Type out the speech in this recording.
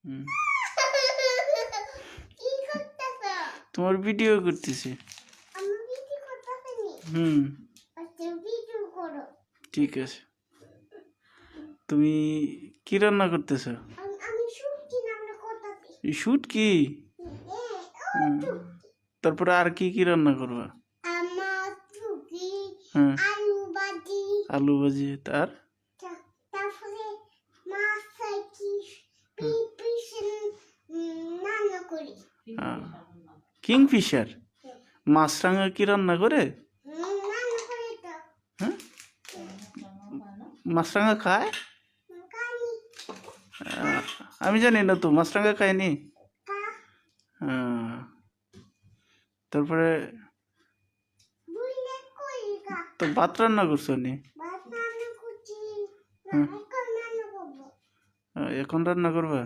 হুম, কি করতেছ? তোমার ভিডিও করতেছি। আমি ভিডিও করতেছি নি। হুম, আচ্ছা ভিডিও করো। ঠিক আছে। তুমি কি রান্না করতেছ? আমি শুটকি রান্না করতেছি। শুট কি? হুম, তারপরে আর কি কি রান্না করবা? আমার শুটকি, হ্যাঁ, আলু ভাজি, আলু ভাজি। তার তারপরে মাছ কি পিস রান্না করি। কিংফিশার মাছরাঙা কি রান্না করে? রান্না করি তো। হ্যাঁ, মাছরাঙা খায়? কারি আহ, আমি জানি না তো, মাছরাঙা খায়নি। কা আহ, তারপরে বুইলে করি কা। তো ভাত রান্না করছো নি? ভাত রান্না করছি। হ্যাঁ, এখন রান্না করবো। এখন রান্না করবা?